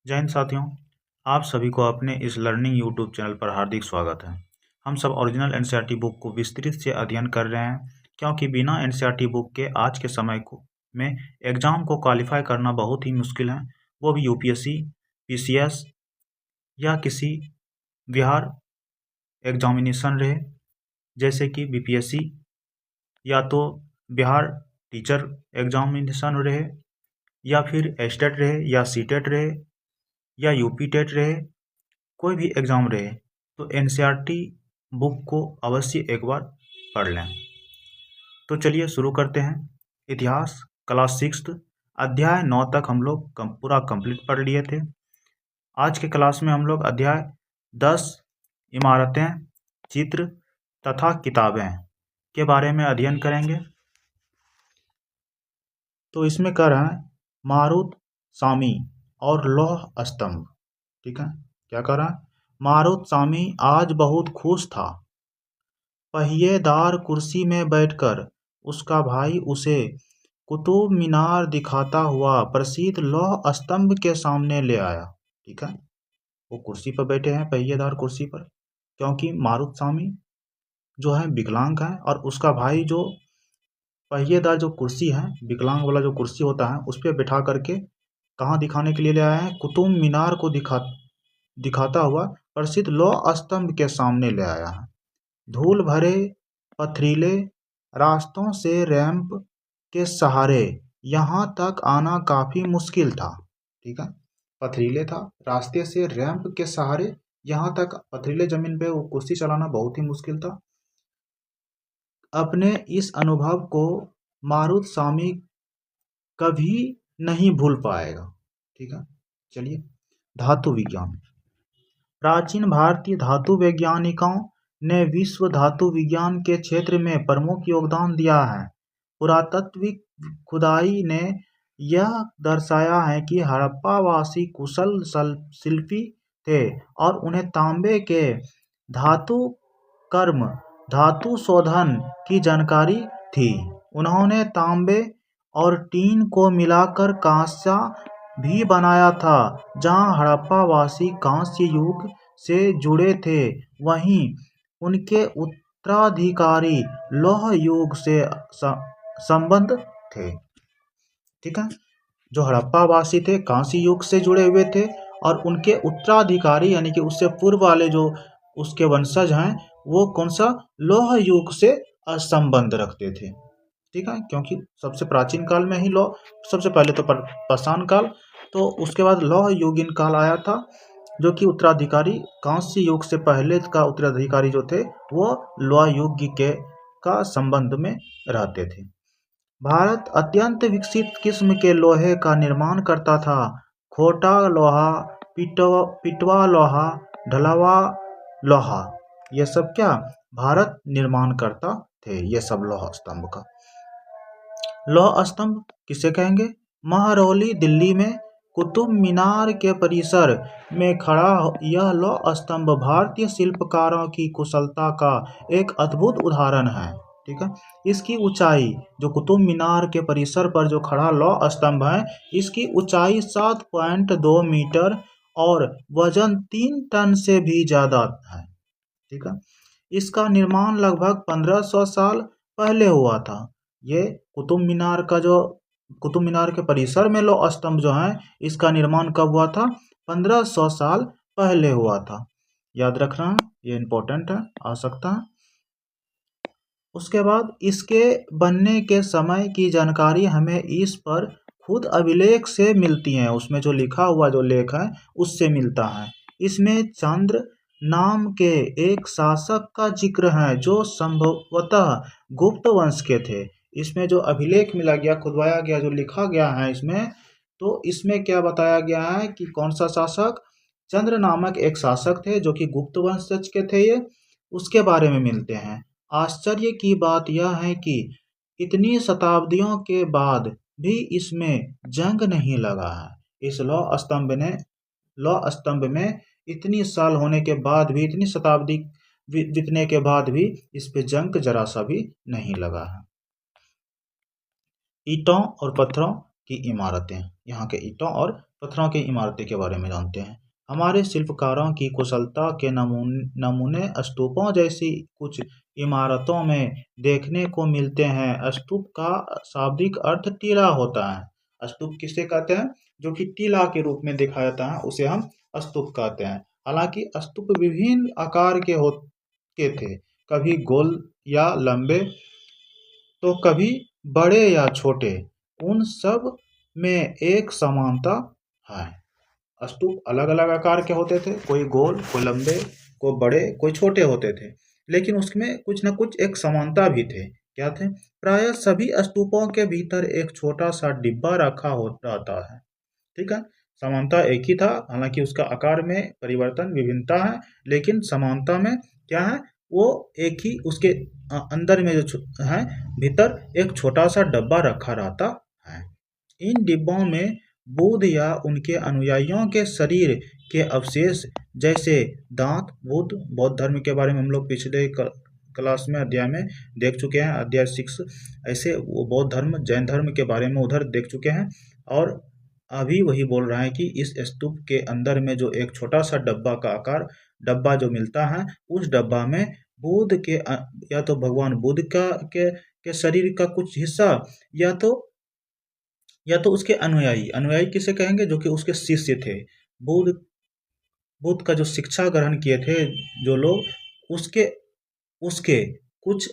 जय हिंद साथियों, आप सभी को अपने इस लर्निंग यूट्यूब चैनल पर हार्दिक स्वागत है। हम सब ओरिजिनल एनसीईआरटी बुक को विस्तृत से अध्ययन कर रहे हैं, क्योंकि बिना एनसीईआरटी बुक के आज के समय में एग्ज़ाम को क्वालिफाई करना बहुत ही मुश्किल है, वो भी यूपीएससी, पीसीएस या किसी बिहार एग्जामिनेशन रहे, जैसे कि बीपीएससी या तो बिहार टीचर एग्जामिनेशन रहे या फिर एस्टेट रहे या सीटेट रहे या यूपी टेट रहे, कोई भी एग्ज़ाम रहे तो एनसीईआरटी बुक को अवश्य एक बार पढ़ लें। तो चलिए शुरू करते हैं। इतिहास क्लास 6 अध्याय 9 तक हम लोग पूरा कंप्लीट पढ़ लिए थे। आज के क्लास में हम लोग अध्याय 10 इमारतें, चित्र तथा किताबें के बारे में अध्ययन करेंगे। तो इसमें कह रहा है मारुत सामी और लौह स्तंभ। ठीक है, क्या कर रहा है? मारुत सामी आज बहुत खुश था। पहिएदार कुर्सी में बैठकर उसका भाई उसे कुतुब मीनार दिखाता हुआ प्रसिद्ध लौह स्तंभ के सामने ले आया। ठीक है, वो कुर्सी पर बैठे हैं, पहिएदार कुर्सी पर, क्योंकि मारुत सामी जो है विकलांग है और उसका भाई जो पहिएदार जो कुर्सी है, विकलांग वाला जो कुर्सी होता है, उस पर बैठा करके कहाँ दिखाने के लिए ले आया है? कुतुब मीनार को दिखाता हुआ प्रसिद्ध लौह स्तंभ के सामने ले आया है। धूल भरे पथरीले रास्तों से रैंप के सहारे यहाँ तक आना काफी मुश्किल था। ठीक है, पथरीले था, रास्ते से रैंप के सहारे यहाँ तक पथरीले जमीन पे वो कुर्सी चलाना बहुत ही मुश्किल था। अपने इस अनुभव को मारुत सामी कभी नहीं भूल पाएगा। ठीक है, चलिए। धातु विज्ञान। प्राचीन भारतीय धातु वैज्ञानिकों ने विश्व धातु विज्ञान के क्षेत्र में प्रमुख योगदान दिया है। पुरातात्विक खुदाई ने यह दर्शाया है कि हड़प्पावासी कुशल शिल्पी थे और उन्हें तांबे के धातु कर्म, धातु शोधन की जानकारी थी। उन्होंने तांबे और टीन को मिलाकर कांसा भी बनाया था। जहां हड़प्पावासी कांस्य युग से जुड़े थे, वहीं उनके उत्तराधिकारी लौह युग से संबंध थे। ठीक है, जो हड़प्पावासी थे कांस्य युग से जुड़े हुए थे और उनके उत्तराधिकारी यानी कि उससे पूर्व वाले जो उसके वंशज हैं, वो कौन सा? लौह युग से संबंध रखते थे। ठीक है, क्योंकि सबसे प्राचीन काल में ही लौह, सबसे पहले तो पाषाण काल, तो उसके बाद लौह युगीन काल आया था, जो कि उत्तराधिकारी कांस्य युग से पहले का उत्तराधिकारी जो थे वो लौह युग के का संबंध में रहते थे। भारत अत्यंत विकसित किस्म के लोहे का निर्माण करता था। खोटा लोहा, पिटवा लोहा, ढलवा लोहा, ये सब क्या भारत निर्माण करता थे, ये सब लौह स्तंभ का। लौह स्तंभ किसे कहेंगे? महरौली दिल्ली में कुतुब मीनार के परिसर में खड़ा यह लौह स्तंभ भारतीय शिल्पकारों की कुशलता का एक अद्भुत उदाहरण है। ठीक है, इसकी ऊंचाई, जो कुतुब मीनार के परिसर पर जो खड़ा लौह स्तंभ है, इसकी ऊंचाई 7.2 मीटर और वजन 3 टन से भी ज्यादा है। ठीक है, इसका निर्माण लगभग 1500 साल पहले हुआ था। ये कुतुब मीनार के परिसर में लौह स्तंभ जो है, इसका निर्माण कब हुआ था? 1500 साल पहले हुआ था। याद रखना है, ये इंपॉर्टेंट है, आ सकता है। उसके बाद इसके बनने के समय की जानकारी हमें इस पर खुद अभिलेख से मिलती है, उसमें जो लिखा हुआ जो लेख है उससे मिलता है। इसमें चंद्र नाम के एक शासक का जिक्र है जो संभवतः गुप्त वंश के थे। इसमें जो अभिलेख मिला गया, खुदवाया गया, जो लिखा गया है इसमें, तो इसमें क्या बताया गया है कि कौन सा शासक? चंद्र नामक एक शासक थे जो कि गुप्त वंशज के थे, ये उसके बारे में मिलते हैं। आश्चर्य की बात यह है कि इतनी शताब्दियों के बाद भी इसमें जंग नहीं लगा है। इस लौह स्तंभ में इतनी साल होने के बाद भी, इतनी शताब्दी बीतने के बाद भी इस पे जंग जरा सा भी नहीं लगा है। ईंटों और पत्थरों की इमारतें, यहाँ के ईंटों और पत्थरों की इमारतें के बारे में जानते हैं। हमारे शिल्पकारों की कुशलता के नमूने स्तूपों जैसी कुछ इमारतों में देखने को मिलते हैं। स्तूप का शाब्दिक अर्थ टीला होता है। स्तूप किसे कहते हैं? जो कि टीला के रूप में देखा जाता है उसे हम स्तूप कहते हैं। हालांकि स्तूप विभिन्न आकार के थे, कभी गोल या लंबे तो कभी बड़े या छोटे। उन सब में एक समानता है। स्तूप अलग अलग आकार के होते थे, कोई गोल, कोई लंबे, कोई बड़े, कोई छोटे होते थे, लेकिन उसमें कुछ न कुछ एक समानता भी थे। क्या थे? प्रायः सभी स्तूपों के भीतर एक छोटा सा डिब्बा रखा रहता है। ठीक है, समानता एक ही था, हालांकि उसका आकार में परिवर्तन विभिन्नता है, लेकिन समानता में क्या है? वो एक ही उसके अंदर में जो है भीतर एक छोटा सा डब्बा रखा रहता है। इन डिब्बों में बुद्ध या उनके अनुयायियों के शरीर के अवशेष जैसे दांत, बौद्ध धर्म के बारे में हम लोग पिछले क्लास में अध्याय में देख चुके हैं, अध्याय 6। ऐसे वो बौद्ध धर्म, जैन धर्म के बारे में उधर देख चुके हैं, और अभी वही बोल रहा है कि इस स्तूप के अंदर में जो एक छोटा सा डब्बा का आकार डब्बा जो मिलता है, उस डब्बा में बुद्ध के या तो भगवान बुद्ध के शरीर का कुछ हिस्सा, या तो उसके अनुयायी किसे कहेंगे? जो कि उसके शिष्य थे। बुद्ध का जो शिक्षा ग्रहण किए थे जो लोग, उसके उसके कुछ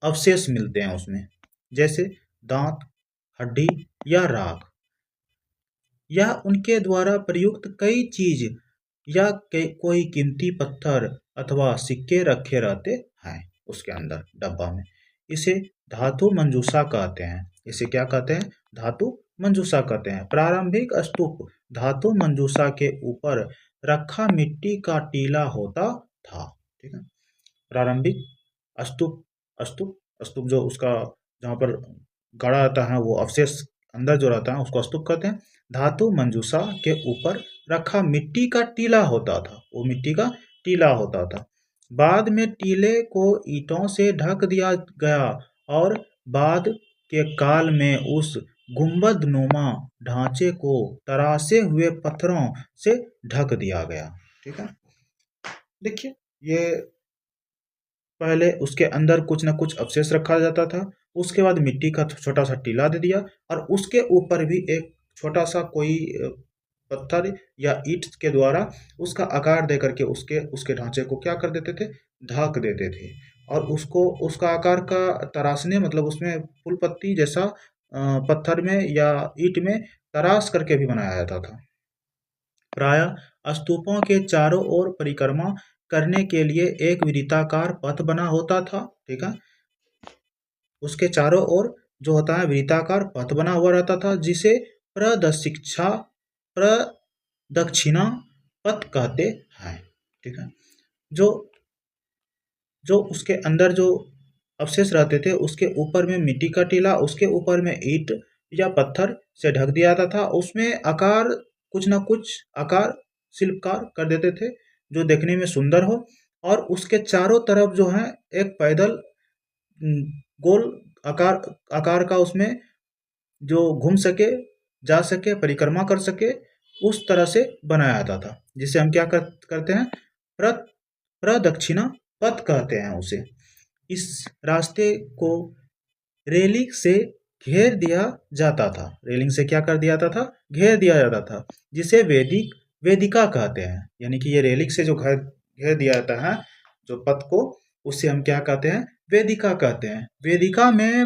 अवशेष मिलते हैं उसमें, जैसे दांत, हड्डी या राख, या उनके द्वारा प्रयुक्त कई चीज या कोई कीमती पत्थर अथवा सिक्के रखे रहते हैं उसके अंदर डब्बा में। इसे धातु मंजूषा कहते हैं। इसे क्या कहते हैं? धातु मंजूषा कहते हैं। प्रारंभिक स्तूप धातु मंजूषा के ऊपर रखा मिट्टी का टीला होता था। ठीक है, प्रारंभिक स्तूप स्तूप स्तूप जो उसका जहाँ पर गड़ा रहता है, वो अवशेष अंदर जो रहता है उसको स्तूप कहते हैं। धातु मंजूषा के ऊपर रखा मिट्टी का टीला होता था, वो मिट्टी का टीला होता था। बाद में टीले को ईंटों से ढक दिया गया और बाद के काल में उस गुंबद नुमा ढांचे को तरासे हुए पत्थरों से ढक दिया गया। ठीक है, देखिए, ये पहले उसके अंदर कुछ न कुछ अवशेष रखा जाता था, उसके बाद मिट्टी का छोटा सा टीला दे दिया, और उसके ऊपर भी एक छोटा सा कोई पत्थर या ईंट के द्वारा उसका आकार दे करके उसके ढांचे को क्या कर देते थे? ढक देते थे। और उसको उसका आकार का तराशने, मतलब उसमें फूल पत्ती जैसा पत्थर में या ईंट में तराश करके भी बनाया जाता था। प्रायः स्तूपों के चारों ओर परिक्रमा करने के लिए एक वृत्ताकार पथ बना होता था। ठीक है, उसके चारों ओर जो होता है वृत्ताकार पथ बना हुआ रहता था, जिसे प्रदक्षिणा पथ कहते हैं। ठीक है, जो जो उसके अंदर जो अवशेष रहते थे उसके ऊपर में मिट्टी का टीला, उसके ऊपर में ईंट या पत्थर से ढक दिया जाता था। उसमें आकार, कुछ ना कुछ आकार शिल्पकार कर देते थे जो देखने में सुंदर हो, और उसके चारों तरफ जो है एक पैदल गोल आकार का उसमें जो घूम सके, जा सके, परिक्रमा कर सके, उस तरह से बनाया जाता था, जिसे हम क्या करते हैं? प्रदक्षिणा पथ कहते हैं उसे। इस रास्ते को रेलिंग से घेर दिया जाता था। रेलिंग से क्या कर दिया जाता था? घेर दिया जाता था, जिसे वेदिका कहते हैं। यानी कि ये रेलिंग से जो घेर दिया जाता है जो पथ को, उससे हम क्या कहते हैं? वेदिका कहते हैं। वेदिका में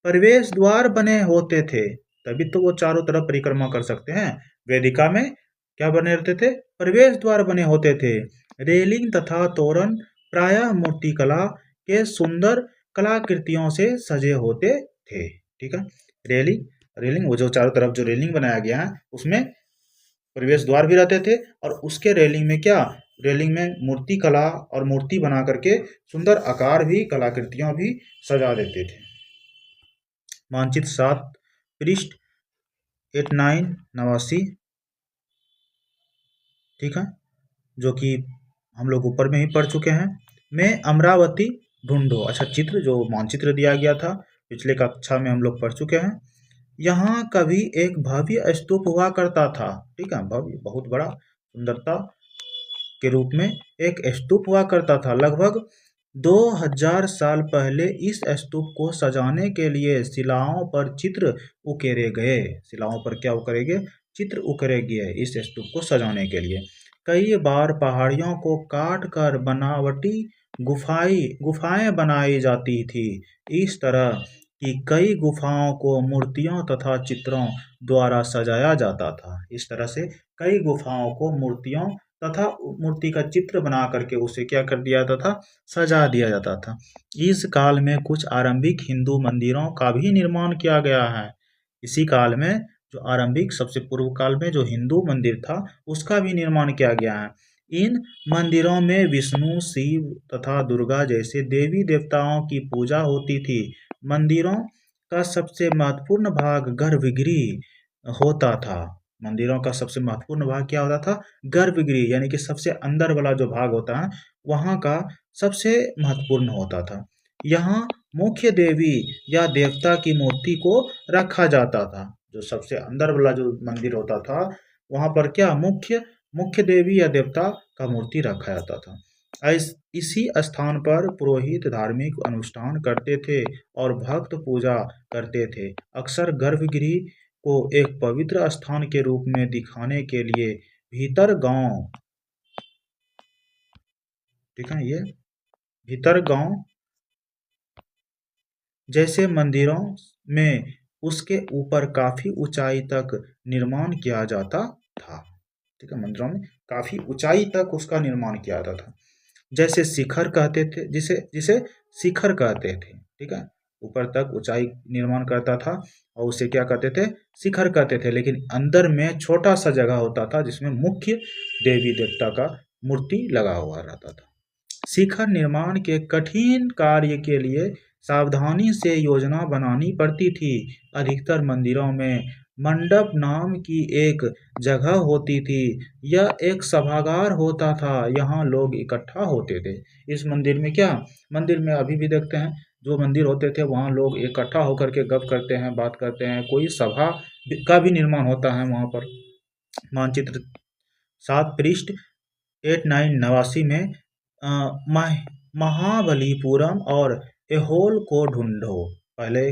प्रवेश द्वार बने होते थे, तभी तो वो चारों तरफ परिक्रमा कर सकते हैं। वेदिका में क्या बने रहते थे? प्रवेश द्वार बने होते थे। रेलिंग तथा तोरण प्रायः मूर्तिकला के सुंदर कलाकृतियों से सजे होते थे। ठीक है, रेलिंग वो जो चारों तरफ जो रेलिंग बनाया गया है उसमें प्रवेश द्वार भी रहते थे, और उसके रेलिंग में क्या? रेलिंग में मूर्ति कला और मूर्ति बना करके सुंदर आकार भी, कलाकृतियां भी सजा देते थे। मानचित्र 7 पृष्ठ 89 ठीक है, जो कि हम लोग ऊपर में ही पढ़ चुके हैं। मैं अमरावती ढूंढो। अच्छा, चित्र जो मानचित्र दिया गया था पिछले कक्षा में हम लोग पढ़ चुके हैं। यहाँ कभी एक भव्य स्तूप हुआ करता था, ठीक है, भव्य बहुत बड़ा सुंदरता के रूप में एक स्तूप हुआ करता था। लगभग 2000 साल पहले इस स्तूप को सजाने के लिए शिलाओं पर चित्र उकेरे गए। शिलाओं पर क्या उकेरे गए? चित्र उकेरे गए इस स्तूप को सजाने के लिए। कई बार पहाड़ियों को काट कर बनावटी गुफाएं बनाई जाती थी। इस तरह की कई गुफाओं को मूर्तियों तथा चित्रों द्वारा सजाया जाता था। इस तरह से कई गुफाओं को मूर्तियों तथा मूर्ति का चित्र बना करके उसे क्या कर दिया जाता था? सजा दिया जाता था। इस काल में कुछ आरंभिक हिंदू मंदिरों का भी निर्माण किया गया है। इसी काल में जो आरंभिक सबसे पूर्व काल में जो हिंदू मंदिर था उसका भी निर्माण किया गया है। इन मंदिरों में विष्णु, शिव तथा दुर्गा जैसे देवी देवताओं की पूजा होती थी। मंदिरों का सबसे महत्वपूर्ण भाग गर्भगृह होता था। मंदिरों का सबसे महत्वपूर्ण भाग क्या होता था? गर्भगृह, यानी कि सबसे अंदर वाला जो भाग होता है वहाँ का सबसे महत्वपूर्ण होता था। यहाँ मुख्य देवी या देवता की मूर्ति को रखा जाता था। जो सबसे अंदर वाला जो मंदिर होता था वहाँ पर क्या मुख्य देवी या देवता का मूर्ति रखा जाता था। इसी स्थान पर पुरोहित धार्मिक अनुष्ठान करते थे और भक्त पूजा करते थे। अक्सर गर्भगृह को एक पवित्र स्थान के रूप में दिखाने के लिए भीतर गांव, ठीक है, ये भीतर गांव जैसे मंदिरों में उसके ऊपर काफी ऊंचाई तक निर्माण किया जाता था। ठीक है, मंदिरों में काफी ऊंचाई तक उसका निर्माण किया जाता था। जैसे शिखर कहते थे, जिसे जिसे शिखर कहते थे। ठीक है, ऊपर तक ऊंचाई निर्माण करता था और उसे क्या कहते थे? शिखर कहते थे। लेकिन अंदर में छोटा सा जगह होता था जिसमें मुख्य देवी देवता का मूर्ति लगा हुआ रहता था। शिखर निर्माण के कठिन कार्य के लिए सावधानी से योजना बनानी पड़ती थी। अधिकतर मंदिरों में मंडप नाम की एक जगह होती थी। यह एक सभागार होता था, यहाँ लोग इकट्ठा होते थे। इस मंदिर में क्या? मंदिर में अभी भी देखते हैं जो मंदिर होते थे वहाँ लोग इकट्ठा होकर के गप करते हैं, बात करते हैं। कोई सभा का भी निर्माण होता है वहाँ पर। मानचित्र 7 पृष्ठ 89 में महाबलीपुरम और एहोल को ढूंढो। पहले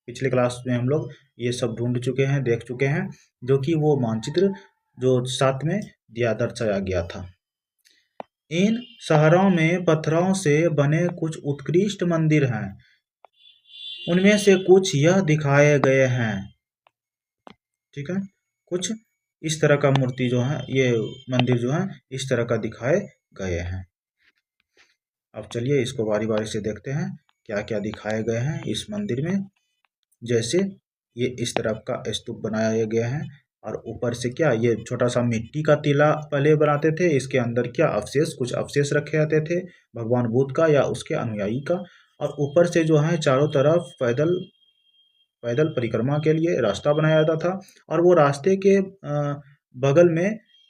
पिछले क्लास में हम लोग ये सब ढूंढ चुके हैं, देख चुके हैं, जो कि वो मानचित्र जो 7 में दर्शाया गया था। इन शहरों में पत्थरों से बने कुछ उत्कृष्ट मंदिर हैं। उनमें से कुछ यह दिखाए गए हैं। ठीक है, कुछ इस तरह का मूर्ति जो है, ये मंदिर जो है इस तरह का दिखाए गए हैं। अब चलिए इसको बारी बारी से देखते हैं क्या क्या दिखाए गए हैं इस मंदिर में। जैसे ये इस तरफ का स्तूप बनाया गया है और ऊपर से क्या, ये छोटा सा मिट्टी का टीला पहले बनाते थे। इसके अंदर क्या कुछ अवशेष रखे जाते थे भगवान बुद्ध का या उसके अनुयायी का। और ऊपर से जो है चारों तरफ पैदल परिक्रमा के लिए रास्ता बनाया जाता था। और वो रास्ते के बगल में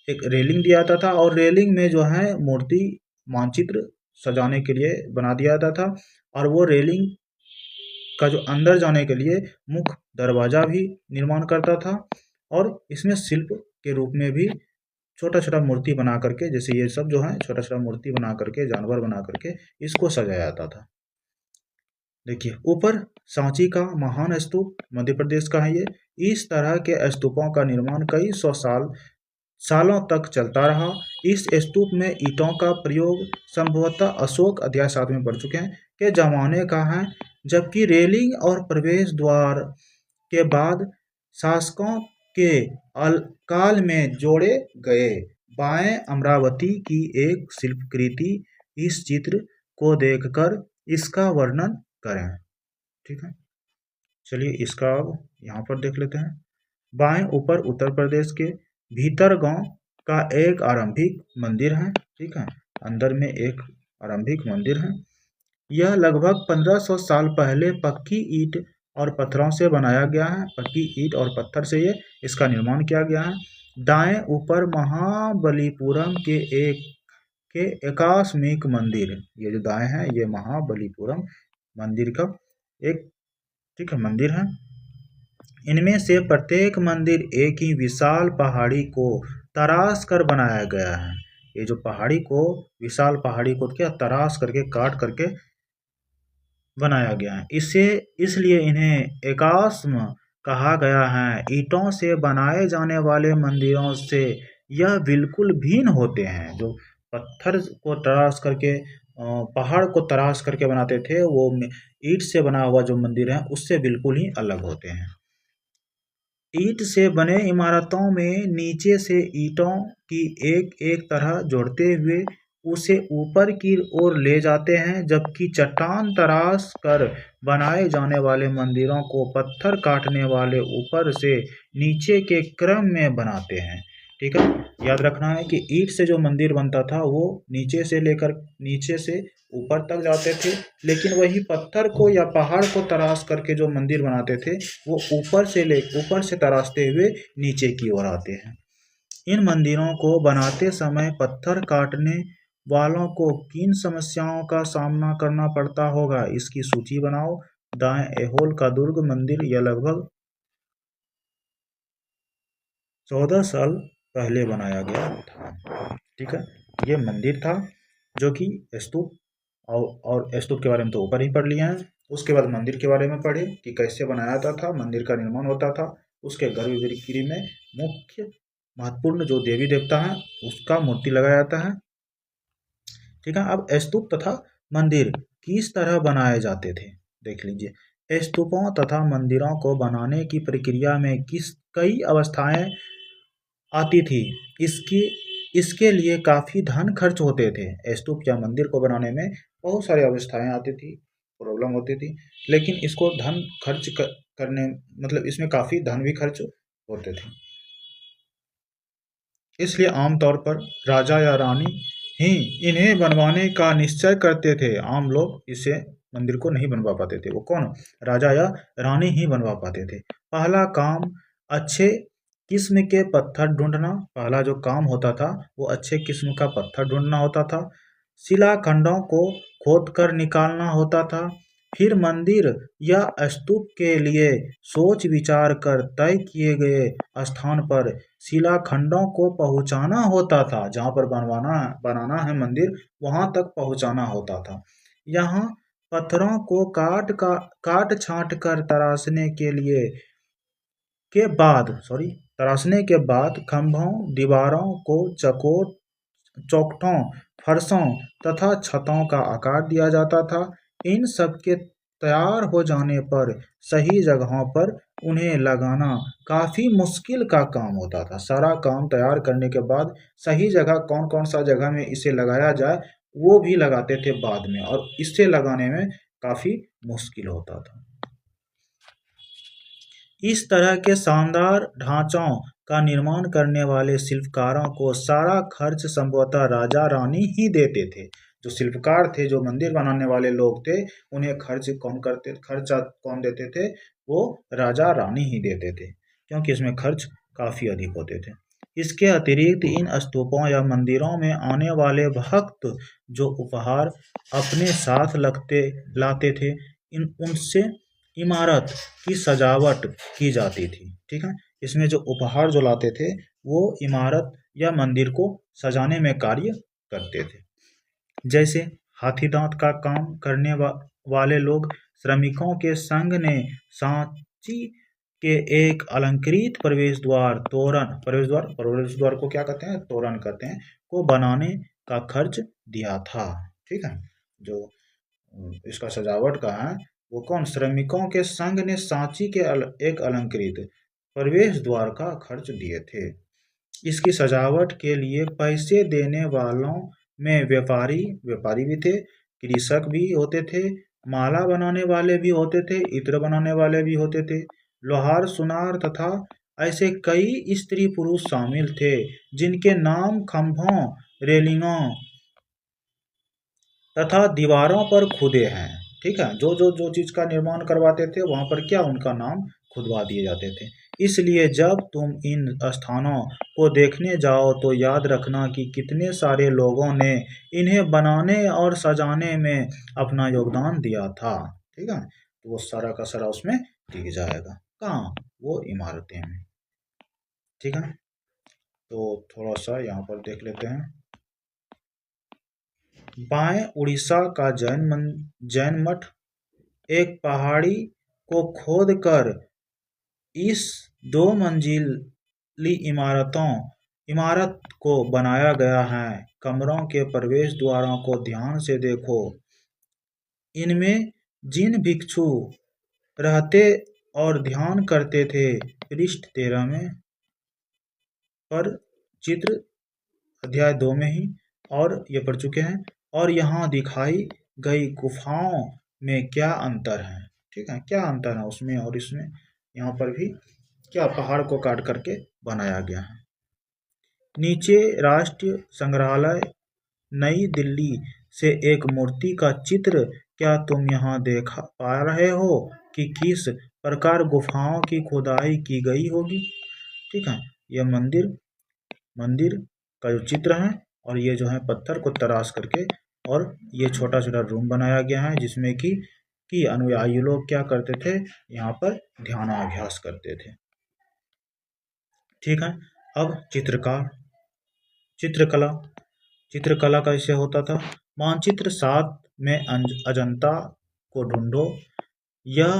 एक रेलिंग दिया जाता था और रेलिंग में जो है मूर्ति मानचित्र सजाने के लिए बना दिया जाता था। और वो रेलिंग का जो अंदर जाने के लिए मुख्य दरवाजा भी निर्माण करता था। और इसमें शिल्प के रूप में भी छोटा छोटा मूर्ति बना करके, जैसे ये सब जो है छोटा छोटा मूर्ति बना करके, जानवर बना करके इसको सजाया जाता था। देखिए ऊपर सांची का महान स्तूप मध्य प्रदेश का है ये। इस तरह के स्तूपों का निर्माण कई सौ सालों तक चलता रहा। इस स्तूप में ईंटों का प्रयोग संभवतः अशोक अध्याय 7 में पढ़ चुके हैं के जमाने का है, जबकि रेलिंग और प्रवेश द्वार के बाद शासकों के काल में जोड़े गए। बाएं अमरावती की एक शिल्पकृति। इस चित्र को देखकर इसका वर्णन करें। ठीक है, चलिए इसका अब यहाँ पर देख लेते हैं। बाएं ऊपर उत्तर प्रदेश के भीतर गांव का एक आरंभिक मंदिर है। ठीक है, अंदर में एक आरंभिक मंदिर है। यह लगभग 1500 साल पहले पक्की ईंट और पत्थरों से बनाया गया है। पक्की ईंट और पत्थर से ये इसका निर्माण किया गया है। दाएं ऊपर महाबलीपुरम के एकाश्मिक मंदिर, ये जो दाएं है ये महाबलीपुरम मंदिर का एक, ठीक है, मंदिर है। इनमें से प्रत्येक मंदिर एक ही विशाल पहाड़ी को तराश कर बनाया गया है। ये जो पहाड़ी को, विशाल पहाड़ी को क्या तराश करके, काट करके बनाया गया है। इसे इसलिए इन्हें एकाश्म कहा गया है। ईंटों से बनाए जाने वाले मंदिरों से यह बिल्कुल भिन्न होते हैं। जो पत्थर को तराश करके, पहाड़ को तराश करके बनाते थे, वो ईंट से बना हुआ जो मंदिर है उससे बिल्कुल ही अलग होते हैं। ईंट से बने इमारतों में नीचे से ईंटों की एक एक तरह जोड़ते हुए उसे ऊपर की ओर ले जाते हैं, जबकि चट्टान तराश कर बनाए जाने वाले मंदिरों को पत्थर काटने वाले ऊपर से नीचे के क्रम में बनाते हैं। ठीक है, याद रखना है कि ईंट से जो मंदिर बनता था वो नीचे से लेकर नीचे से ऊपर तक जाते थे, लेकिन वही पत्थर को या पहाड़ को तराश करके जो मंदिर बनाते थे वो ऊपर से तराशते हुए नीचे की ओर आते हैं। इन मंदिरों को बनाते समय पत्थर काटने वालों को किन समस्याओं का सामना करना पड़ता होगा, इसकी सूची बनाओ। दाएं, ऐहोल का दुर्ग मंदिर, यह लगभग 14 साल पहले बनाया गया था। ठीक है, ये मंदिर था जो कि स्तूप, और स्तूप के बारे में तो ऊपर ही पढ़ लिया है। उसके बाद मंदिर के बारे में पढ़े कि कैसे बनाया जाता था, मंदिर का निर्माण होता था। उसके गर्भगृह में मुख्य महत्वपूर्ण जो देवी देवता है उसका मूर्ति लगाया जाता है। ठीक है, अब स्तूप तथा मंदिर किस तरह बनाए जाते थे देख लीजिए। स्तूपों तथा मंदिरों को बनाने की प्रक्रिया में कई अवस्थाएं आती थी। इसके लिए काफ़ी धन खर्च होते थे। स्तूप या मंदिर को बनाने में बहुत सारी अवस्थाएं आती थी, प्रॉब्लम होती थी, लेकिन इसको धन खर्च करने, मतलब इसमें काफ़ी धन भी खर्च होते थे। इसलिए आमतौर पर राजा या रानी ही इन्हें बनवाने का निश्चय करते थे। आम लोग इसे मंदिर को नहीं बनवा पाते थे। वो कौन? राजा या रानी ही बनवा पाते थे। पहला काम अच्छे किस्म के पत्थर ढूंढना। पहला जो काम होता था वो अच्छे किस्म का पत्थर ढूंढना होता था। शिलाखंडों को खोदकर निकालना होता था। फिर मंदिर या स्तूप के लिए सोच विचार कर तय किए गए स्थान पर शिलाखंडों को पहुंचाना होता था। जहाँ पर बनाना है मंदिर, वहां तक पहुंचाना होता था। यहाँ पत्थरों को काट छांट कर तराशने के बाद खंभों, दीवारों को चौखटों, फर्शों तथा छतों का आकार दिया जाता था। इन सब के तैयार हो जाने पर सही जगहों पर उन्हें लगाना काफ़ी मुश्किल का काम होता था। सारा काम तैयार करने के बाद सही जगह कौन कौन सा जगह में इसे लगाया जाए वो भी लगाते थे बाद में, और इसे लगाने में काफ़ी मुश्किल होता था। इस तरह के शानदार ढांचों का निर्माण करने वाले शिल्पकारों को सारा खर्च संभवतः राजा रानी ही देते थे। जो शिल्पकार थे, जो मंदिर बनाने वाले लोग थे, उन्हें खर्चा कौन देते थे? वो राजा रानी ही देते थे, क्योंकि इसमें खर्च काफ़ी अधिक होते थे। इसके अतिरिक्त इन स्तूपों या मंदिरों में आने वाले भक्त जो उपहार अपने साथ लाते थे, उनसे इमारत की सजावट की जाती थी। ठीक है, इसमें जो उपहार जो लाते थे वो इमारत या मंदिर को सजाने में कार्य करते थे। जैसे हाथी दांत का काम करने वाले लोग, श्रमिकों के संघ ने सांची के एक अलंकृत प्रवेश द्वार को क्या कहते हैं? तोरण कहते हैं, को बनाने का खर्च दिया था। ठीक है, जो इसका सजावट का है वो कौन? श्रमिकों के संघ ने सांची के एक अलंकृत प्रवेश द्वार का खर्च दिए थे। इसकी सजावट के लिए पैसे देने वालों में व्यापारी भी थे, कृषक भी होते थे, माला बनाने वाले भी होते थे, इत्र बनाने वाले भी होते थे, लोहार, सुनार तथा ऐसे कई स्त्री पुरुष शामिल थे जिनके नाम खंभों, रेलिंगों तथा दीवारों पर खुदे हैं। ठीक है, जो चीज़ का निर्माण करवाते थे वहाँ पर क्या उनका नाम खुदवा दिए जाते थे। इसलिए जब तुम इन स्थानों को देखने जाओ तो याद रखना कि कितने सारे लोगों ने इन्हें बनाने और सजाने में अपना योगदान दिया था। ठीक है, तो वो सारा का सारा उसमें दिख जाएगा। कहाँ? वो इमारतें हैं। ठीक है, तो थोड़ा सा यहाँ पर देख लेते हैं। बाएं उड़ीसा का जैन मठ एक पहाड़ी को खोदकर इस 2 मंजिली इमारत को बनाया गया है। कमरों के प्रवेश द्वारों को ध्यान से देखो। इनमें जिन भिक्षु रहते और ध्यान करते थे, पृष्ठ 13 में पर चित्र अध्याय 2 में ही और ये पढ़ चुके हैं। और यहाँ दिखाई गई गुफाओं में क्या अंतर है। ठीक है, क्या अंतर है उसमें और इसमें। यहाँ पर भी क्या पहाड़ को काट करके बनाया गया है। नीचे राष्ट्रीय संग्रहालय नई दिल्ली से एक मूर्ति का चित्र। क्या तुम यहाँ देख पा रहे हो कि किस प्रकार गुफाओं की खुदाई की गई होगी। ठीक है, यह मंदिर का जो चित्र है और ये जो है पत्थर को तराश करके और ये छोटा छोटा रूम बनाया गया है जिसमें कि अनुयायी लोग क्या करते थे, यहाँ पर ध्यानाभ्यास करते थे। ठीक है, अब चित्रकला कैसे होता था। मानचित्र 7 में अजंता को ढूंढो। यह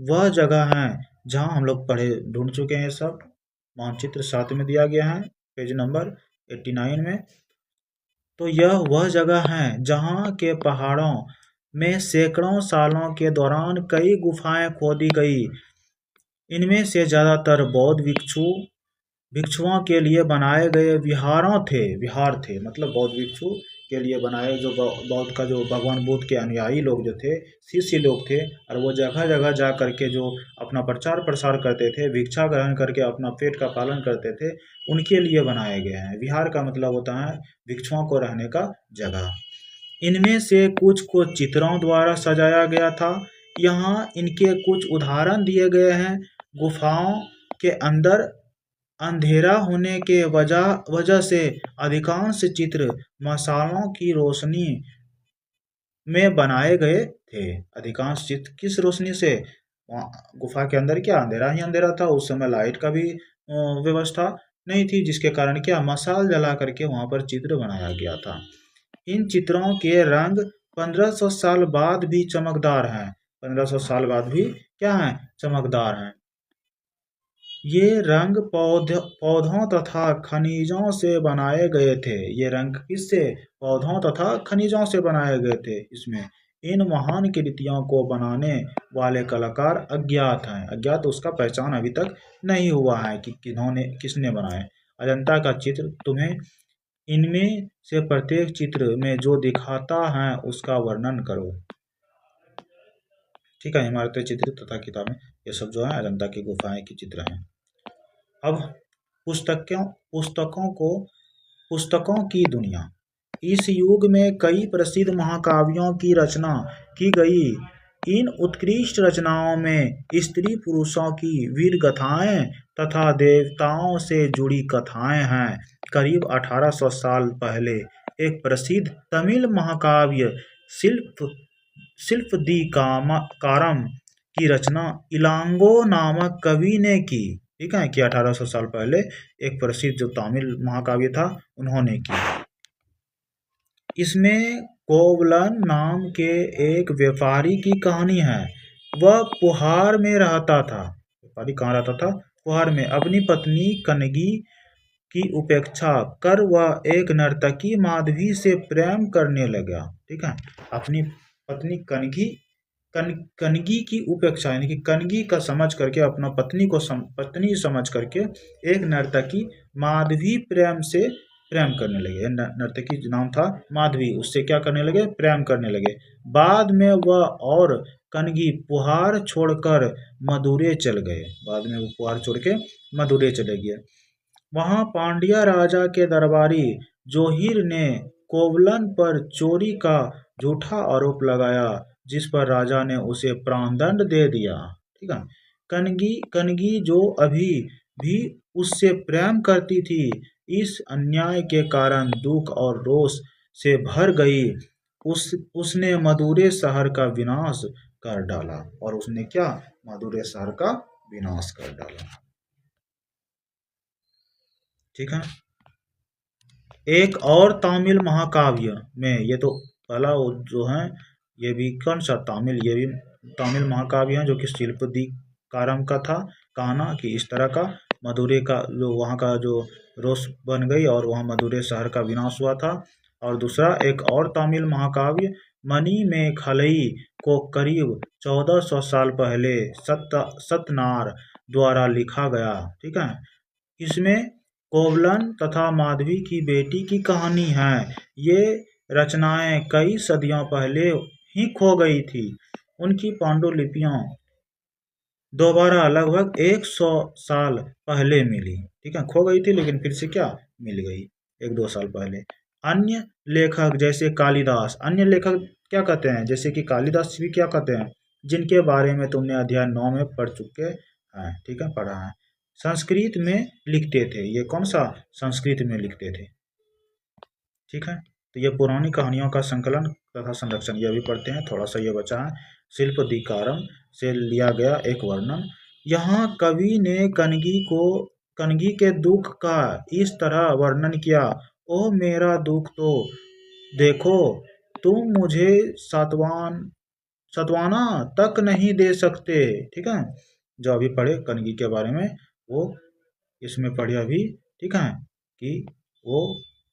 वह जगह है जहां हम लोग ढूंढ चुके हैं। सब मानचित्र 7 में दिया गया है, पेज नंबर 89 में। तो यह वह जगह है जहां के पहाड़ों में सैकड़ों सालों के दौरान कई गुफाएं खोदी गई। इनमें से ज्यादातर बौद्ध भिक्षुओं के लिए बनाए गए विहार थे। मतलब बौद्ध भिक्षु के लिए बनाए, जो बौद्ध का जो भगवान बुद्ध के अनुयायी लोग जो थे, शिष्य लोग थे, और वो जगह जगह जा करके जो अपना प्रचार प्रसार करते थे, भिक्षा ग्रहण करके अपना पेट का पालन करते थे, उनके लिए बनाए गए हैं। विहार का मतलब होता है भिक्षुओं को रहने का जगह। इनमें से कुछ को चित्रों द्वारा सजाया गया था। यहाँ इनके कुछ उदाहरण दिए गए हैं। गुफाओं के अंदर अंधेरा होने के वजह से अधिकांश चित्र मशालों की रोशनी में बनाए गए थे। अधिकांश चित्र किस रोशनी से। गुफा के अंदर क्या अंधेरा ही अंधेरा था, उस समय लाइट का भी व्यवस्था नहीं थी, जिसके कारण क्या मशाल जला करके वहां पर चित्र बनाया गया था। इन चित्रों के रंग 1500 साल बाद भी चमकदार हैं। 1500 साल बाद भी क्या है, चमकदार हैं। ये रंग पौधों तथा खनिजों से बनाए गए थे। ये रंग किससे, पौधों तथा खनिजों से बनाए गए थे। इसमें इन महान कृतियों को बनाने वाले कलाकार अज्ञात हैं। अज्ञात, उसका पहचान अभी तक नहीं हुआ है कि किसने बनाए। अजंता का चित्र तुम्हें इनमें से प्रत्येक चित्र में जो दिखाता है उसका वर्णन करो। ठीक है, इमारतें, चित्र तथा किताबें, ये सब जो है अजंता की गुफाएं की चित्र हैं। अब पुस्तकों की दुनिया। इस युग में कई प्रसिद्ध महाकाव्यों की रचना की गई। इन उत्कृष्ट रचनाओं में स्त्री पुरुषों की वीर गाथाएं तथा देवताओं से जुड़ी कथाएं हैं। करीब 1800 साल पहले एक प्रसिद्ध तमिल महाकाव्य शिल्पदीकारम की रचना इलांगो नामक कवि ने की। ठीक है, कि 1800 साल पहले एक प्रसिद्ध जो तमिल महाकाव्य था उन्होंने की। इसमें कोवलन नाम के एक व्यापारी की कहानी है। वह पुहार में रहता था। व्यापारी कहाँ रहता था, पुहार में। अपनी पत्नी कनगी की उपेक्षा कर वह एक नर्तकी माधवी से प्रेम करने लगा। ठीक है, अपनी पत्नी कनगी की उपेक्षा यानी कि कनगी का समझ करके, अपना पत्नी समझ करके एक नर्तकी माधवी से प्रेम करने लगे। नर्तकी नाम था माधवी, उससे क्या करने लगे, प्रेम करने लगे। बाद में वह और कनगी पुहार छोड़कर मदुरै चल गए। बाद में वो पुहार छोड़ के मदुरै चले गए। वहां पांड्या राजा के दरबारी जोहिर ने कोवलन पर चोरी का झूठा आरोप लगाया, जिस पर राजा ने उसे प्राणदंड दे दिया। ठीक है, कनगी जो अभी भी उससे प्रेम करती थी, इस अन्याय के कारण दुख और रोष से भर गई। उसने मदुरै शहर का विनाश कर डाला। और उसने क्या, मदुरै शहर का विनाश कर डाला। ठीक है। एक और तमिल महाकाव्य में, ये तो पहला जो है ये भी कौन सा तमिल, ये भी तमिल महाकाव्य है जो कि शिल्पदिकारम का था। कहना कि इस तरह का मदुरै का जो वहाँ का जो रोष बन गई और वहाँ मदुरै शहर का विनाश हुआ था। और दूसरा एक और तमिल महाकाव्य मणिमेखलई को करीब 1400 साल पहले सतनार द्वारा लिखा गया। ठीक है। इसमें कोवलन तथा माधवी की बेटी की कहानी है। ये रचनाएं कई सदियों पहले ही खो गई थी। उनकी पांडुलिपियां दोबारा लगभग 100 साल पहले मिली। ठीक है, खो गई थी लेकिन फिर से क्या मिल गई 1-2 साल पहले। अन्य लेखक जैसे कालिदास, अन्य लेखक क्या कहते हैं जैसे कि कालिदास भी क्या कहते हैं, जिनके बारे में तुमने अध्याय 9 में पढ़ चुके हैं। ठीक है, पढ़ा है। संस्कृत में लिखते थे, ये कौन सा संस्कृत में लिखते थे। ठीक है, तो ये पुरानी कहानियों का संकलन तथा संरक्षण, ये भी पढ़ते हैं। थोड़ा सा ये बचा है, शिल्पदिकारम से लिया गया एक वर्णन। यहाँ कवि ने कनगी के दुख का इस तरह वर्णन किया, ओ मेरा दुख तो देखो, तुम मुझे सतवाना तक नहीं दे सकते। ठीक है, जो अभी पढ़े कनगी के बारे में वो इसमें पढ़े अभी। ठीक है, कि वो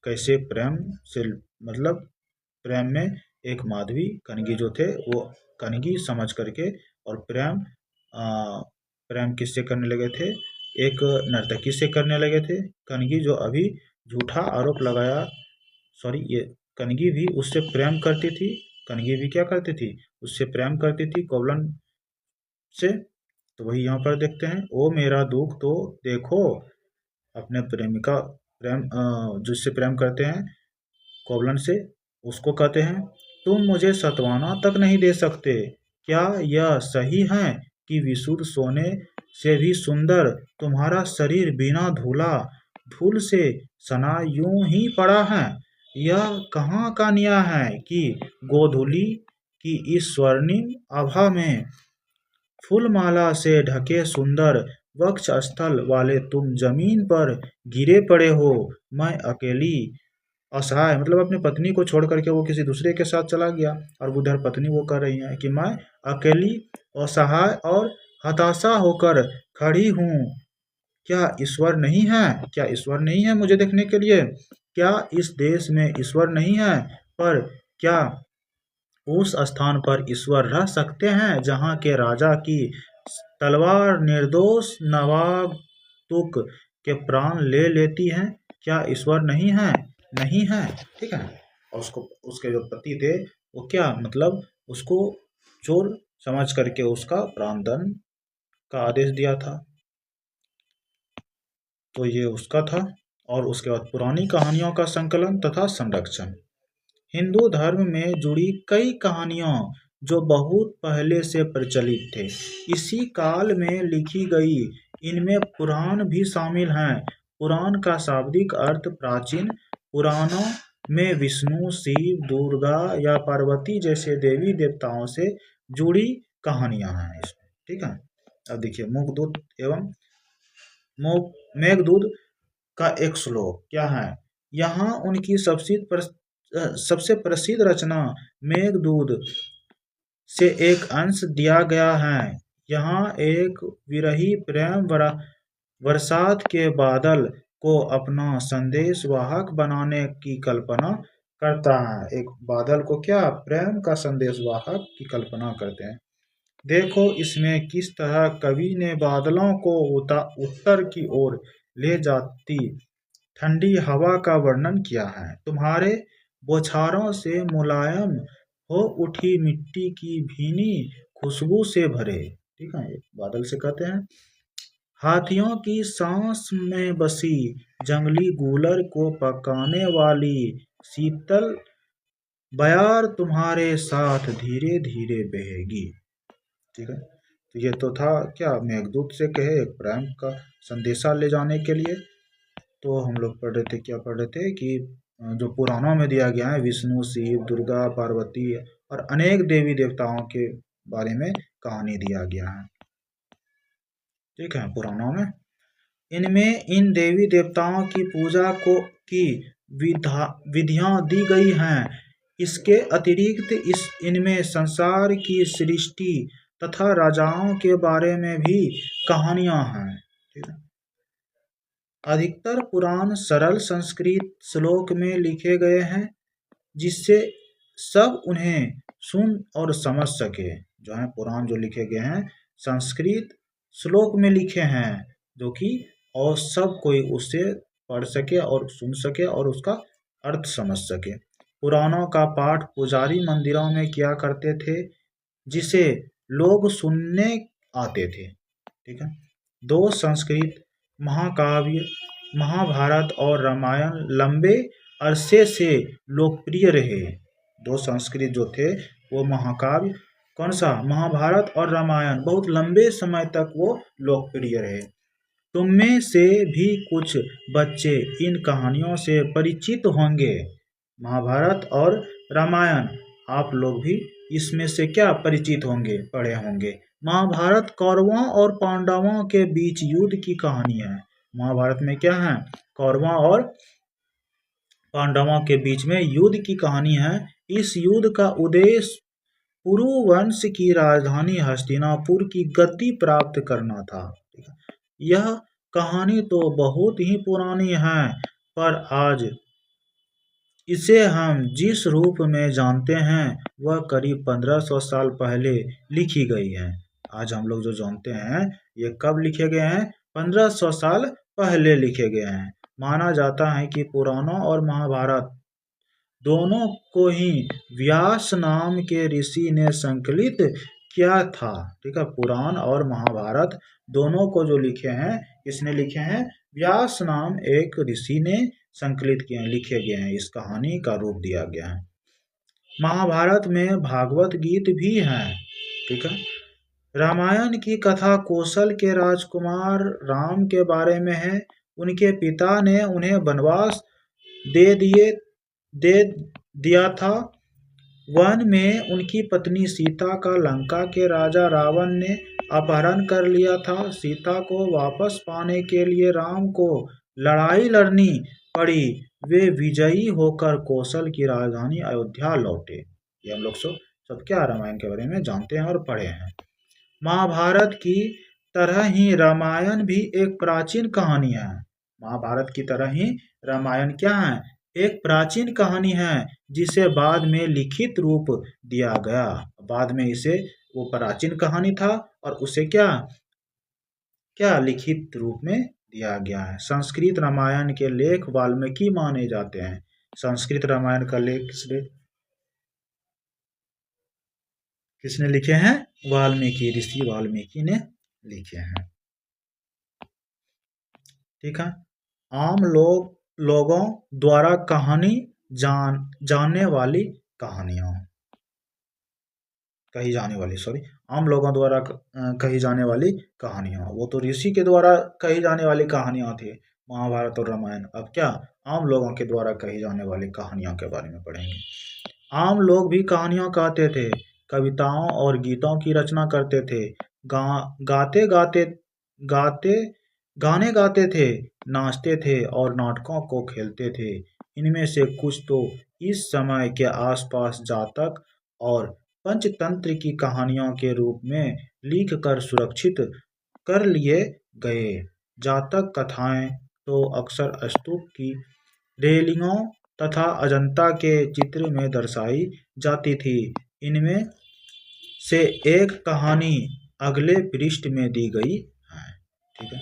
कैसे प्रेम से, मतलब प्रेम में एक माधवी कनगी जो थे वो कनगी समझ करके, और प्रेम किससे करने लगे थे, एक नर्तकी से करने लगे थे। कनगी जो अभी झूठा आरोप लगाया, सॉरी, ये कनगी भी उससे प्रेम करती थी। कनगी भी क्या करती थी, उससे प्रेम करती थी कोवलन से। तो वही यहाँ पर देखते हैं, ओ मेरा दुख तो देखो, अपने प्रेमिका जिससे प्रेम करते हैं कोवलन से, उसको कहते हैं तुम मुझे सतवाना तक नहीं दे सकते। क्या यह सही है कि विशुद्ध सोने से भी सुंदर तुम्हारा शरीर बिना धूल से सना यूं ही पड़ा है। यह कहाँ का न्याय है कि गोधूली की इस स्वर्णिम आभा में फूलमाला से ढके सुंदर वक्ष स्थल वाले तुम जमीन पर गिरे पड़े हो। मैं अकेली असहाय, मतलब अपनी पत्नी को छोड़ करके वो किसी दूसरे के साथ चला गया, और उधर पत्नी वो कह रही है कि मैं अकेली असहाय और हताशा होकर खड़ी हूँ। क्या ईश्वर नहीं है, क्या ईश्वर नहीं है मुझे देखने के लिए, क्या इस देश में ईश्वर नहीं है, पर क्या उस स्थान पर ईश्वर रह सकते हैं जहाँ के राजा की तलवार निर्दोष नवाबतुक के प्राण ले लेती है। क्या ईश्वर नहीं है, नहीं है। ठीक है, और उसके जो पति थे वो क्या, मतलब उसको चोर समझ करके उसका प्राणदंड का आदेश दिया था। तो ये उसका था। और उसके बाद पुरानी कहानियों का संकलन तथा संरक्षण। हिंदू धर्म में जुड़ी कई कहानियां जो बहुत पहले से प्रचलित थे, इसी काल में लिखी गई। इनमें पुराण भी शामिल हैं। पुराण का शाब्दिक अर्थ प्राचीन पुराणों में विष्णु, शिव, दुर्गा या पार्वती जैसे देवी देवताओं से जुड़ी कहानियां हैं इसमें। ठीक है, अब देखिए मुखदूत एवं मेघदूत का एक श्लोक क्या है। यहाँ उनकी सबसे प्रसिद्ध रचना मेघदूत से एक अंश दिया गया है। यहाँ एक विरही प्रेम बरसात के बादल को अपना संदेश वाहक बनाने की कल्पना करता है। एक बादल को क्या, प्रेम का संदेश वाहक की कल्पना करते हैं। देखो इसमें किस तरह कवि ने बादलों को उत्तर की ओर ले जाती ठंडी हवा का वर्णन किया है। तुम्हारे बौछारों से मुलायम हो उठी मिट्टी की भीनी खुशबू से भरे। ठीक है, बादल से कहते हैं। हाथियों की सांस में बसी जंगली गूलर को पकाने वाली शीतल बयार तुम्हारे साथ धीरे धीरे बहेगी। ठीक है, तो ये तो था क्या, मेघदूत से कहे एक प्रेम का संदेशा ले जाने के लिए। तो हम लोग पढ़ रहे थे, क्या पढ़ रहे थे कि जो पुराणों में दिया गया है विष्णु, शिव, दुर्गा, पार्वती और अनेक देवी देवताओं के बारे में कहानी दिया गया है। ठीक है, पुराणों में। इनमें इन देवी देवताओं की पूजा की विधियां दी गई हैं। इसके अतिरिक्त इनमें संसार की सृष्टि तथा राजाओं के बारे में भी कहानियां हैं। ठीक है। अधिकतर पुराण सरल संस्कृत श्लोक में लिखे गए हैं, जिससे सब उन्हें सुन और समझ सके। जो है पुराण जो लिखे गए हैं संस्कृत श्लोक में लिखे हैं, जो कि और सब कोई उससे पढ़ सके और सुन सके और उसका अर्थ समझ सके। पुराणों का पाठ पुजारी मंदिरों में किया करते थे, जिसे लोग सुनने आते थे। ठीक है। दो संस्कृत महाकाव्य महाभारत और रामायण लंबे अरसे से लोकप्रिय रहे। दो संस्कृत जो थे वो महाकाव्य कौन सा, महाभारत और रामायण, बहुत लंबे समय तक वो लोकप्रिय रहे। तुम में से भी कुछ बच्चे इन कहानियों से परिचित होंगे। महाभारत और रामायण आप लोग भी इसमें से क्या परिचित होंगे, पढ़े होंगे। महाभारत कौरवों और पांडवों के बीच युद्ध की कहानी है। महाभारत में क्या है, कौरवों और पांडवों के बीच में युद्ध की कहानी है। इस युद्ध का उद्देश्य पुरु वंश की राजधानी हस्तिनापुर की गद्दी प्राप्त करना था। यह कहानी तो बहुत ही पुरानी है, पर आज इसे हम जिस रूप में जानते हैं वह करीब 1500 साल पहले लिखी गई है। आज हम लोग जो जानते हैं ये कब लिखे गए हैं, 1500 साल पहले लिखे गए हैं। माना जाता है कि पुराणों और महाभारत दोनों को ही व्यास नाम के ऋषि ने संकलित किया था। ठीक है, पुराण और महाभारत दोनों को जो लिखे हैं, किसने लिखे हैं, व्यास नाम एक ऋषि ने संकलित किए हैं, लिखे गए हैं, इस कहानी का रूप दिया गया है। महाभारत में भागवत गीत भी हैं। ठीक है। रामायण की कथा कौशल के राजकुमार राम के बारे में है। उनके पिता ने उन्हें वनवास दे दिया था। वन में उनकी पत्नी सीता का लंका के राजा रावण ने अपहरण कर लिया था। सीता को वापस पाने के लिए राम को लड़ाई लड़नी पड़ी। वे विजयी होकर कौशल की राजधानी अयोध्या लौटे। ये हम लोग सब क्या रामायण के बारे में जानते हैं और पढ़े हैं। महाभारत की तरह ही रामायण भी एक प्राचीन कहानी है। महाभारत की तरह ही रामायण क्या है, एक प्राचीन कहानी है, जिसे बाद में लिखित रूप दिया गया। बाद में इसे, वो प्राचीन कहानी था और उसे क्या लिखित रूप में दिया गया है। संस्कृत रामायण के लेख वाल्मीकि माने जाते हैं। संस्कृत रामायण का लेख किसने लिखे हैं, वाल्मीकि, ऋषि वाल्मीकि ने लिखे हैं। ठीक है। आम लोगों द्वारा जानने वाली कहानियां, कही जाने वाली, आम लोगों द्वारा कही जाने वाली कहानियां, वो तो ऋषि के द्वारा कही जाने वाली कहानियां थी महाभारत और रामायण। अब क्या आम लोगों के द्वारा कही जाने वाली कहानियों के बारे में पढ़ेंगे। आम लोग भी कहानियां कहते थे, कविताओं और गीतों की रचना करते थे, गाने गाते थे, नाचते थे और नाटकों को खेलते थे। इनमें से कुछ तो इस समय के आसपास जातक और पंचतंत्र की कहानियों के रूप में लिख कर सुरक्षित कर लिए गए। जातक कथाएं तो अक्सर स्तूप की रेलिंगों तथा अजंता के चित्र में दर्शाई जाती थी। इनमें से एक कहानी अगले पृष्ठ में दी गई है। ठीक है।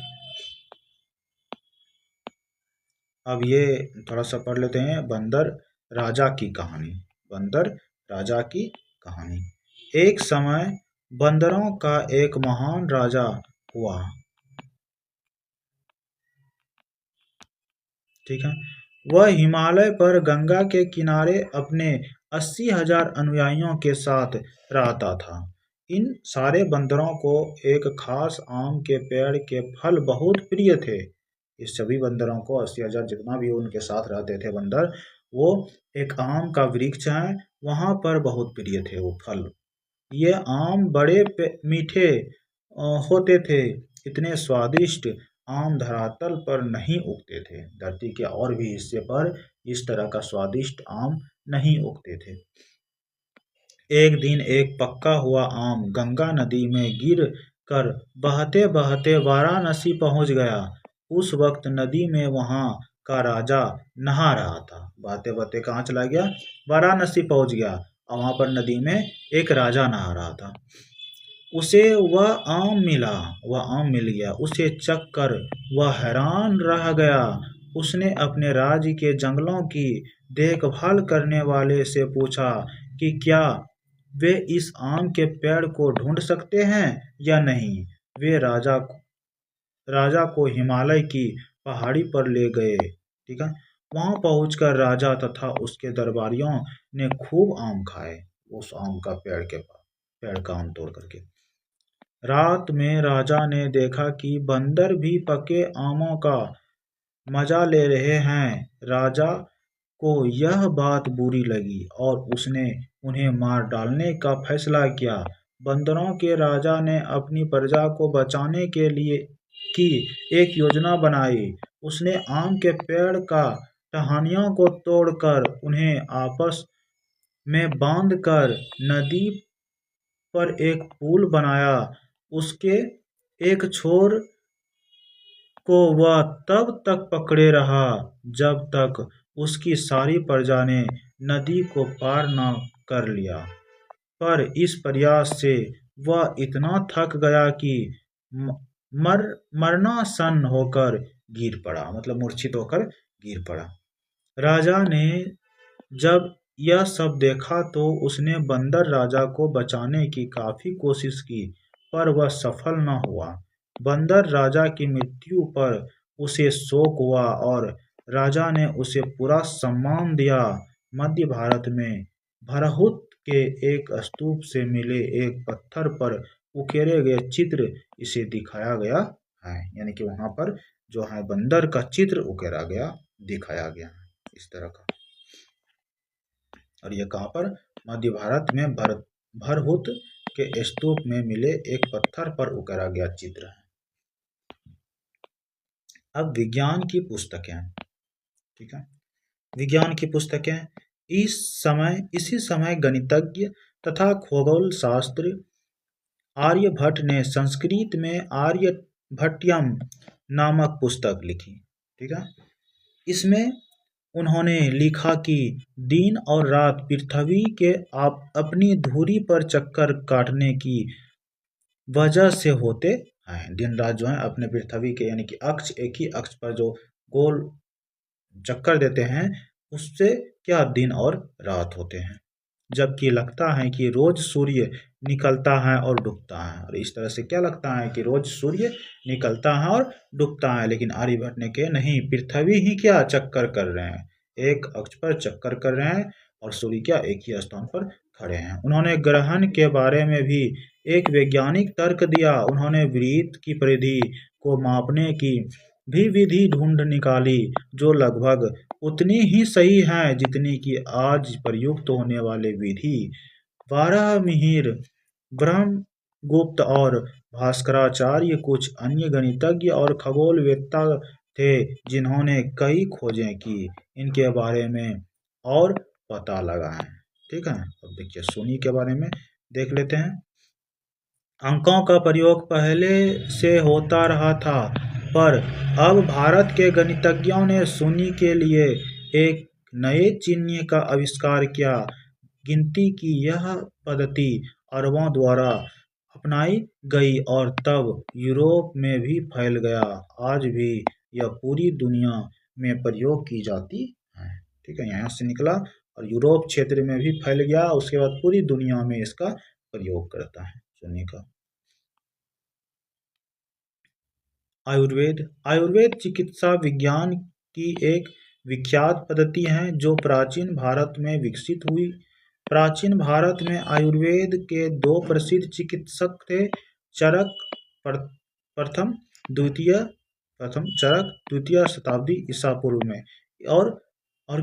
अब ये थोड़ा सा पढ़ लेते हैं, बंदर राजा की कहानी। बंदर राजा की कहानी। एक समय बंदरों का एक महान राजा हुआ। ठीक है। वह हिमालय पर गंगा के किनारे अपने 80,000 अनुयायियों के साथ रहता था। इन सारे बंदरों को एक खास आम के पेड़ के फल बहुत प्रिय थे। इस सभी बंदरों को 80,000 जितना भी उनके साथ रहते थे बंदर, वो एक आम का वृक्ष है, वहां पर बहुत प्रिय थे वो फल। ये आम बड़े मीठे होते थे। इतने स्वादिष्ट आम धरातल पर नहीं उगते थे। धरती के और भी हिस्से पर इस तरह का स्वादिष्ट आम नहीं उगते थे। एक दिन एक पका हुआ आम गंगा नदी में गिर कर बहते बहते वाराणसी पहुंच गया। उस वक्त नदी में वहां का राजा नहा रहा था। बहते बहते कहाँ चला गया? वाराणसी पहुंच गया और वहां पर नदी में एक राजा नहा रहा था। उसे वह आम मिला, वह आम मिल गया। उसे चख कर वह हैरान रह गया। उसने अपने राज्य के जंगलों की देखभाल करने वाले से पूछा कि क्या वे इस आम के पेड़ को ढूंढ सकते हैं या नहीं। वे राजा को हिमालय की पहाड़ी पर ले गए। ठीक है, वहां पहुंचकर राजा तथा उसके दरबारियों ने खूब आम खाए, उस आम का पेड़ का आम तोड़ करके। रात में राजा ने देखा कि बंदर भी पके आमों का मजा ले रहे हैं। राजा को यह बात बुरी लगी और उसने उन्हें मार डालने का फैसला किया। बंदरों के राजा ने अपनी प्रजा को बचाने के लिए की एक योजना बनाई। उसने आम के पेड़ का टहनियों को तोड़कर उन्हें आपस में बांधकर नदी पर एक पुल बनाया। उसके एक छोर को वह तब तक पकड़े रहा जब तक उसकी सारी प्रजा ने नदी को पार न कर लिया। पर इस प्रयास से वह इतना थक गया कि मरणासन होकर गिर पड़ा, मतलब मूर्छित होकर गिर पड़ा। राजा ने जब यह सब देखा तो उसने बंदर राजा को बचाने की काफी कोशिश की, पर वह सफल न हुआ। बंदर राजा की मृत्यु पर उसे शोक हुआ और राजा ने उसे पूरा सम्मान दिया। मध्य भारत में भरहुत के एक स्तूप से मिले एक पत्थर पर उकेरे गए चित्र इसे दिखाया गया है, यानी कि वहां पर जो है बंदर का चित्र उकेरा गया, दिखाया गया है इस तरह का। और ये कहाँ पर? मध्य भारत में भरहुत के स्तूप में मिले एक पत्थर पर उकेरा गया चित्र है। अब विज्ञान की पुस्तकें, ठीक है, विज्ञान की पुस्तकें। इसी समय गणितज्ञ तथा खगोल शास्त्र आर्यभट्ट ने संस्कृत में आर्यभट्टयम नामक पुस्तक लिखी। ठीक है, इसमें उन्होंने लिखा कि दिन और रात पृथ्वी के अपनी धुरी पर चक्कर काटने की वजह से होते हैं। दिन रात जो है अपने पृथ्वी के यानी कि अक्ष, एक ही अक्ष पर जो गोल चक्कर देते हैं उससे क्या दिन और रात होते हैं। जबकि लगता है कि रोज सूर्य निकलता है और डूबता है, और इस तरह से क्या लगता है कि रोज सूर्य निकलता है और डूबता है, लेकिन आर्यभट्ट ने के नहीं, पृथ्वी ही क्या चक्कर कर रहे हैं, एक अक्ष पर चक्कर कर रहे हैं और सूर्य क्या एक ही स्थान पर खड़े हैं। उन्होंने ग्रहण के बारे में भी एक वैज्ञानिक तर्क दिया। उन्होंने वृत्त की परिधि को मापने की भी विधि ढूंढ निकाली जो लगभग उतनी ही सही है जितनी कि आज प्रयुक्त होने वाले विधि। बारहमिहिर, ब्रह्मगुप्त और भास्कराचार्य कुछ अन्य गणितज्ञ और खगोलवेत्ता थे जिन्होंने कई खोजें की इनके बारे में और पता लगाएं। ठीक है, अब देखिए शून्य के बारे में देख लेते हैं। अंकों का प्रयोग पहले से होता रहा था, पर अब भारत के गणितज्ञों ने शून्य के लिए एक नए चिन्ह का आविष्कार किया। गिनती की यह पद्धति अरबों द्वारा अपनाई गई और तब यूरोप में भी फैल गया। आज भी यह पूरी दुनिया में प्रयोग की जाती है। ठीक है, यहाँ से निकला और यूरोप क्षेत्र में भी फैल गया, उसके बाद पूरी दुनिया में इसका प्रयोग करता है शून्य का। आयुर्वेद चिकित्सा विज्ञान की एक विख्यात पद्धति है जो प्राचीन भारत में विकसित हुई। प्राचीन भारत में आयुर्वेद के दो प्रसिद्ध चिकित्सक थे, चरक प्रथम द्वितीय शताब्दी ईसा पूर्व में, और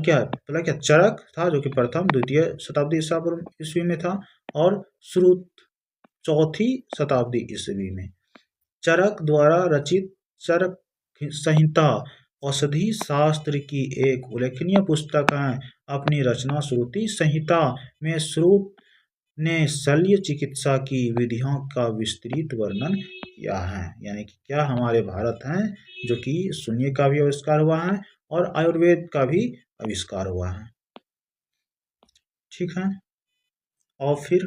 क्या पहला क्या चरक था जो कि प्रथम द्वितीय शताब्दी ईसा पूर्व ईस्वी में था, और श्रुत चौथी शताब्दी ईस्वी में। चरक द्वारा रचित चरक संहिता औषधि शास्त्र की एक उल्लेखनीय पुस्तक है। अपनी रचना श्रुति संहिता में श्रुत ने शल्य चिकित्सा की विधियों का विस्तृत वर्णन किया है। यानी कि क्या हमारे भारत हैं जो कि शून्य का भी आविष्कार हुआ है और आयुर्वेद का भी आविष्कार हुआ है। ठीक है। और फिर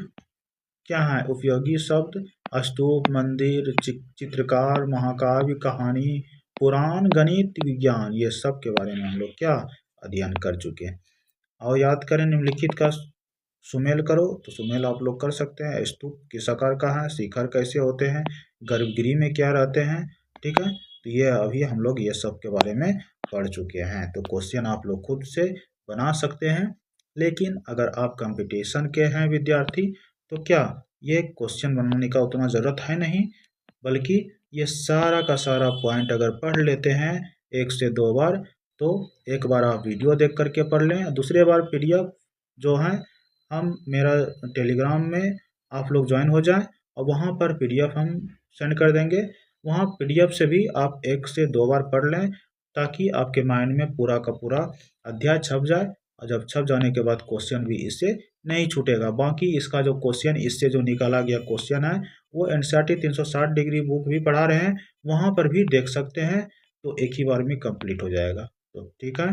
क्या है उपयोगी शब्द? स्तूप, मंदिर, चित्रकार, महाकाव्य, कहानी, पुराण, गणित, विज्ञान, ये सब के बारे में हम लोग क्या अध्ययन कर चुके हैं। और याद करें निम्नलिखित का सुमेल करो, तो सुमेल आप लोग कर सकते हैं। स्तूप किस आकार का है, शिखर कैसे होते हैं, गर्भगृह में क्या रहते हैं। ठीक है, तो ये अभी हम लोग ये सब के बारे में पढ़ चुके हैं। तो क्वेश्चन आप लोग खुद से बना सकते हैं, लेकिन अगर आप कंपटीशन के हैं विद्यार्थी तो क्या ये क्वेश्चन बनाने का उतना ज़रूरत है नहीं, बल्कि ये सारा का सारा पॉइंट अगर पढ़ लेते हैं 1 से 2 बार, तो एक बार आप वीडियो देख करके पढ़ लें, दूसरे बार PDF जो है हम मेरा टेलीग्राम में आप लोग ज्वाइन हो जाएं और वहाँ पर PDF हम सेंड कर देंगे। वहाँ PDF से भी आप 1 से 2 बार पढ़ लें, ताकि आपके माइंड में पूरा का पूरा अध्याय छप जाए, और जब छप जाने के बाद क्वेश्चन भी इससे नहीं छूटेगा। बाकी इसका जो क्वेश्चन इससे जो निकाला गया क्वेश्चन है वो NCERT 360 डिग्री बुक भी पढ़ा रहे हैं, वहाँ पर भी देख सकते हैं, तो एक ही बार में कंप्लीट हो जाएगा। तो ठीक है,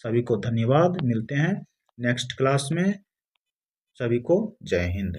सभी को धन्यवाद, मिलते हैं नेक्स्ट क्लास में। सभी को जय हिंद।